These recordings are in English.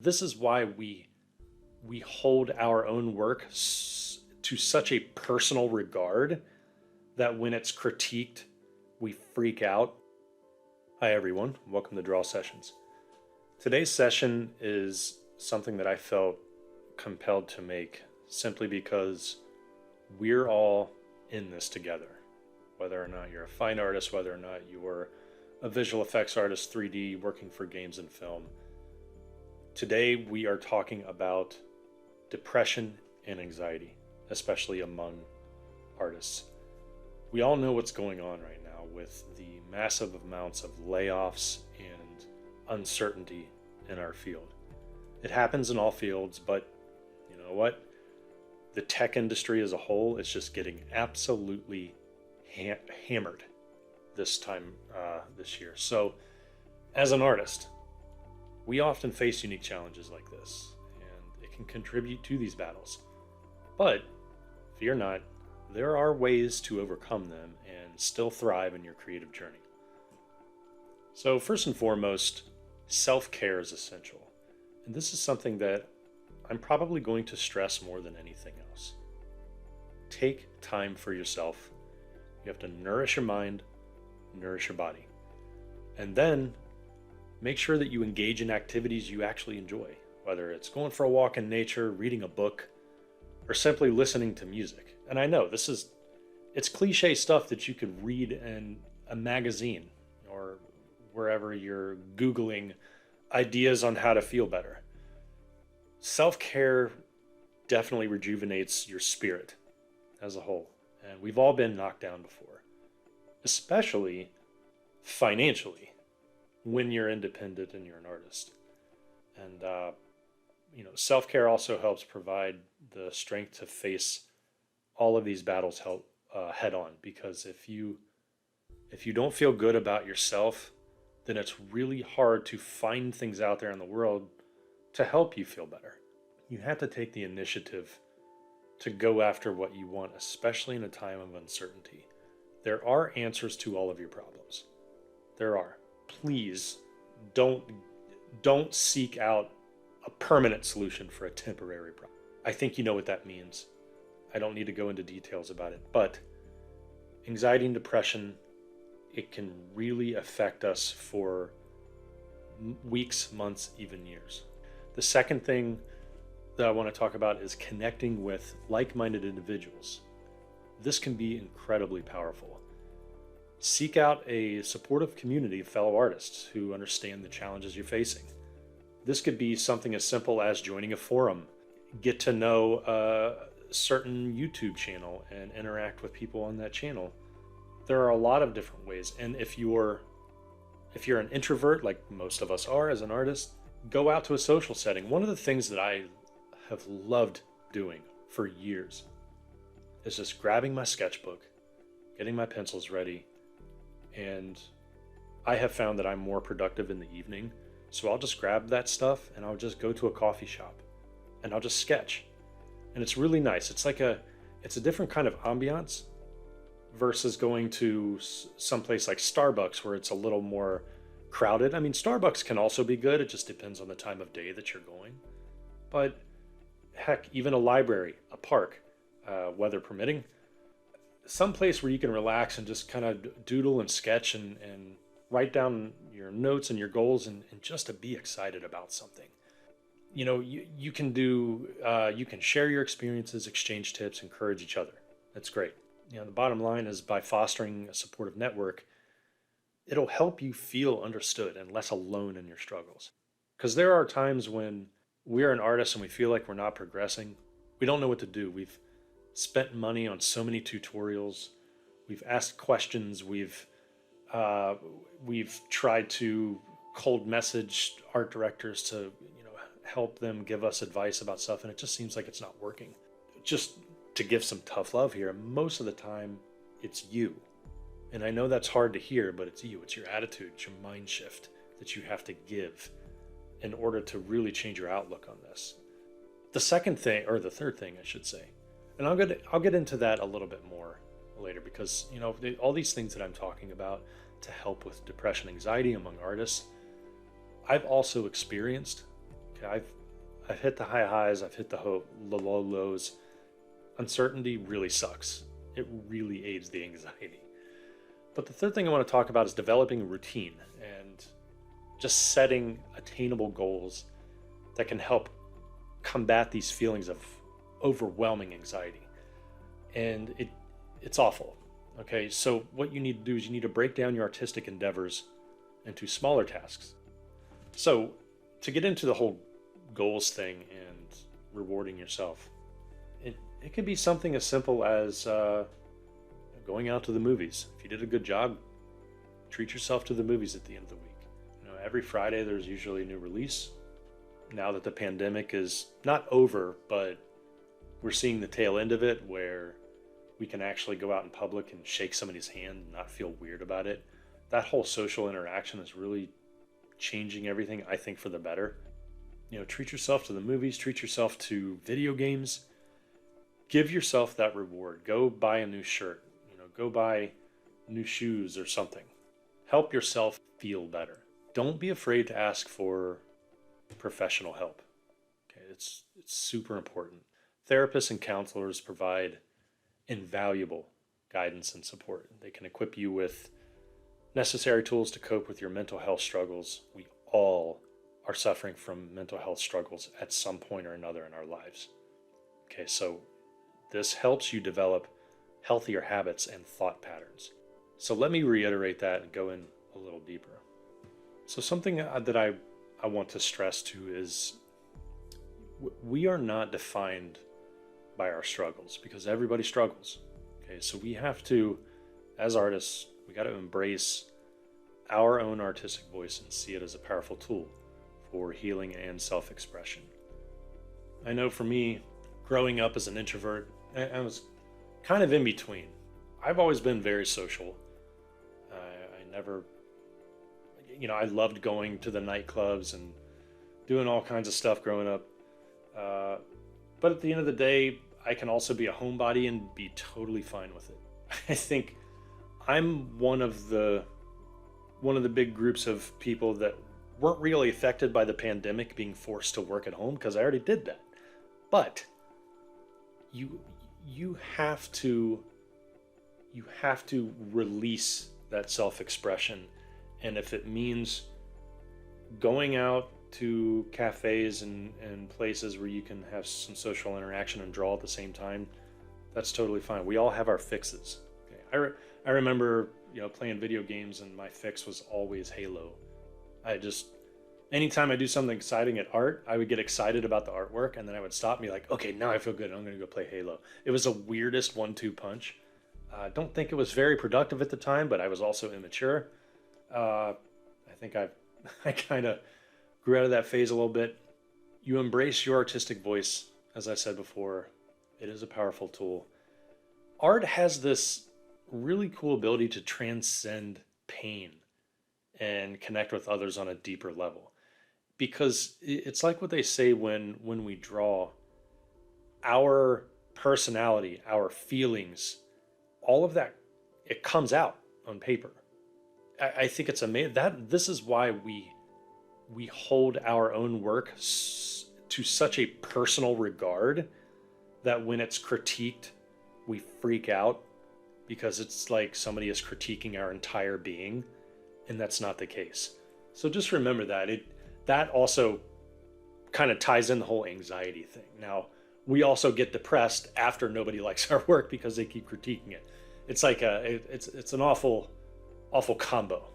This is why we hold our own work to such a personal regard that when it's critiqued, we freak out. Hi everyone, welcome to Draw Sessions. Today's session is something that I felt compelled to make simply because we're all in this together. Whether or not you're a fine artist, whether or not you're a visual effects artist, 3D, working for games and film. Today we are talking about depression and anxiety, especially among artists. We all know what's going on right now with the massive amounts of layoffs and uncertainty in our field. It happens in all fields, but you know what? The tech industry as a whole is just getting absolutely hammered this time this year. So as an artist, we often face unique challenges like this, and it can contribute to these battles. But fear not, there are ways to overcome them and still thrive in your creative journey. So first and foremost, self-care is essential. And this is something that I'm probably going to stress more than anything else. Take time for yourself. You have to nourish your mind, nourish your body. And then make sure that you engage in activities you actually enjoy, whether it's going for a walk in nature, reading a book, or simply listening to music. And I know it's cliche stuff that you could read in a magazine or wherever you're Googling ideas on how to feel better. Self-care definitely rejuvenates your spirit as a whole. And we've all been knocked down before, especially financially, when you're independent and you're an artist. And self-care also helps provide the strength to face all of these battles head on, because if you don't feel good about yourself, then it's really hard to find things out there in the world to help you feel better. You have to take the initiative to go after what you want, especially in a time of uncertainty. There are answers to all of your problems. There are. Please don't seek out a permanent solution for a temporary problem. I think you know what that means. I don't need to go into details about it, but anxiety and depression, it can really affect us for weeks, months, even years. The second thing that I want to talk about is connecting with like-minded individuals. This can be incredibly powerful. Seek out a supportive community of fellow artists who understand the challenges you're facing. This could be something as simple as joining a forum, get to know a certain YouTube channel and interact with people on that channel. There are a lot of different ways. And if you're an introvert, like most of us are as an artist, go out to a social setting. One of the things that I have loved doing for years is just grabbing my sketchbook, getting my pencils ready, and I have found that I'm more productive in the evening. So I'll just grab that stuff and I'll just go to a coffee shop and I'll just sketch. And it's really nice. It's a different kind of ambiance versus going to someplace like Starbucks where it's a little more crowded. I mean, Starbucks can also be good. It just depends on the time of day that you're going. But heck, even a library, a park, weather permitting, some place where you can relax and just kind of doodle and sketch and write down your notes and your goals and just to be excited about something. You know, you can share your experiences, exchange tips, encourage each other. That's great. You know, the bottom line is by fostering a supportive network, it'll help you feel understood and less alone in your struggles. Because there are times when we're an artist and we feel like we're not progressing. We don't know what to do. We've spent money on so many tutorials. We've asked questions. We've tried to cold message art directors to help them give us advice about stuff, and it just seems like it's not working. Just to give some tough love here, most of the time it's you. And I know that's hard to hear, but it's you. It's your attitude, it's your mind shift that you have to give in order to really change your outlook on this. The second thing, or the third thing I should say, and I'll get into that a little bit more later, because all these things that I'm talking about to help with depression, anxiety among artists, I've also experienced. Okay, I've hit the high highs, I've hit the low lows. Uncertainty really sucks. It really aids the anxiety. But the third thing I want to talk about is developing a routine and just setting attainable goals that can help combat these feelings of overwhelming anxiety. And it's awful. Okay, so what you need to do is you need to break down your artistic endeavors into smaller tasks. So to get into the whole goals thing and rewarding yourself, it could be something as simple as going out to the movies. If you did a good job, treat yourself to the movies at the end of the week. Every Friday there's usually a new release. Now that the pandemic is not over, but we're seeing the tail end of it, where we can actually go out in public and shake somebody's hand and not feel weird about it. That whole social interaction is really changing everything, I think, for the better. Treat yourself to the movies, treat yourself to video games. Give yourself that reward. Go buy a new shirt, go buy new shoes or something. Help yourself feel better. Don't be afraid to ask for professional help. Okay, it's super important. Therapists and counselors provide invaluable guidance and support. They can equip you with necessary tools to cope with your mental health struggles. We all are suffering from mental health struggles at some point or another in our lives. Okay, so this helps you develop healthier habits and thought patterns. So let me reiterate that and go in a little deeper. So something that I want to stress too is we are not defined by our struggles, because everybody struggles. Okay, so we have to, as artists, we got to embrace our own artistic voice and see it as a powerful tool for healing and self-expression. I know for me, growing up as an introvert, I was kind of in between. I've always been very social. I never, I loved going to the nightclubs and doing all kinds of stuff growing up. But at the end of the day, I can also be a homebody and be totally fine with it. I think I'm one of the big groups of people that weren't really affected by the pandemic being forced to work at home, because I already did that. But you have to release that self-expression, and if it means going out to cafes and places where you can have some social interaction and draw at the same time, that's totally fine. We all have our fixes. Okay? I remember playing video games, and my fix was always Halo. Anytime I do something exciting at art, I would get excited about the artwork, and then I would stop and be like, okay, now I feel good, I'm going to go play Halo. It was the weirdest 1-2 punch. I don't think it was very productive at the time, but I was also immature. I think I kind of grew out of that phase a little bit. You embrace your artistic voice, as I said before. It is a powerful tool. Art has this really cool ability to transcend pain and connect with others on a deeper level. Because it's like what they say when we draw, our personality, our feelings, all of that, it comes out on paper. I think it's amazing that this is why we hold our own work to such a personal regard that when it's critiqued, we freak out, because it's like somebody is critiquing our entire being, and that's not the case. So just remember that also kind of ties in the whole anxiety thing. Now, we also get depressed after nobody likes our work because they keep critiquing it. It's like it's an awful combo.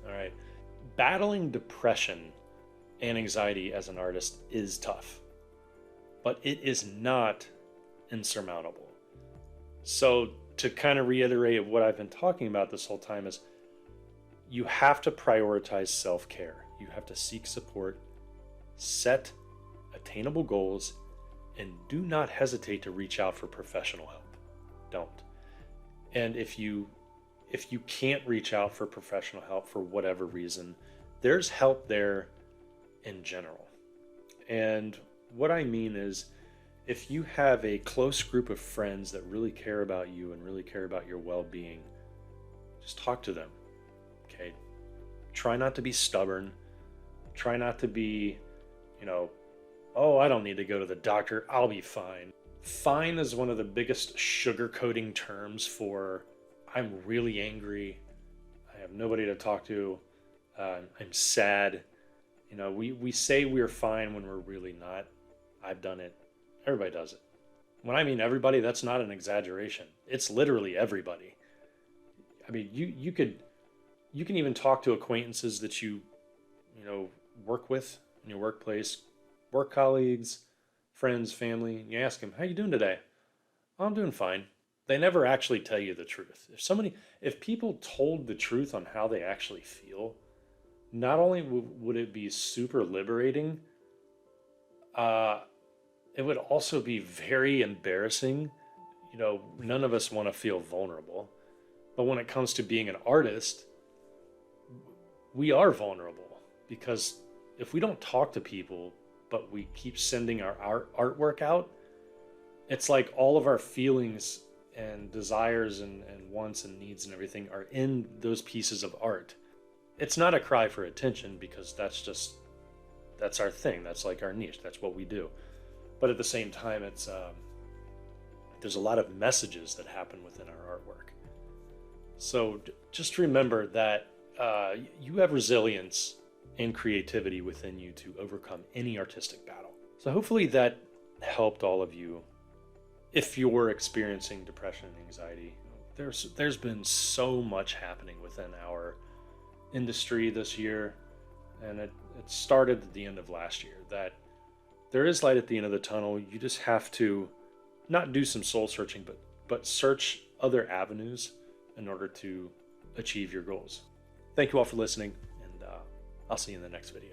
All right. Battling depression and anxiety as an artist is tough, but it is not insurmountable. So to kind of reiterate what I've been talking about this whole time is you have to prioritize self-care. You have to seek support, set attainable goals, and do not hesitate to reach out for professional help. Don't. And if you can't reach out for professional help for whatever reason, there's help there in general. And what I mean is, if you have a close group of friends that really care about you and really care about your well-being, just talk to them. Okay? Try not to be stubborn. Try not to be, Oh, I don't need to go to the doctor. I'll be fine. Fine is one of the biggest sugarcoating terms for I'm really angry. I have nobody to talk to. I'm sad. We say we're fine when we're really not. I've done it. Everybody does it. When I mean everybody, that's not an exaggeration. It's literally everybody. I mean, you can even talk to acquaintances that you work with in your workplace, work colleagues, friends, family. And you ask them, "How you doing today?" "Oh, I'm doing fine." They never actually tell you the truth. If people told the truth on how they actually feel, not only would it be super liberating, uh, it would also be very embarrassing. None of us want to feel vulnerable. But when it comes to being an artist, we are vulnerable because if we don't talk to people, but we keep sending our artwork out, it's like all of our feelings and desires and wants and needs and everything are in those pieces of art. It's not a cry for attention because that's our thing. That's like our niche. That's what we do. But at the same time, there's a lot of messages that happen within our artwork. So just remember that you have resilience and creativity within you to overcome any artistic battle. So hopefully that helped all of you. If you're experiencing depression and anxiety, there's been so much happening within our industry this year, and it started at the end of last year, that there is light at the end of the tunnel. You just have to not do some soul searching, but search other avenues in order to achieve your goals. Thank you all for listening, and I'll see you in the next video.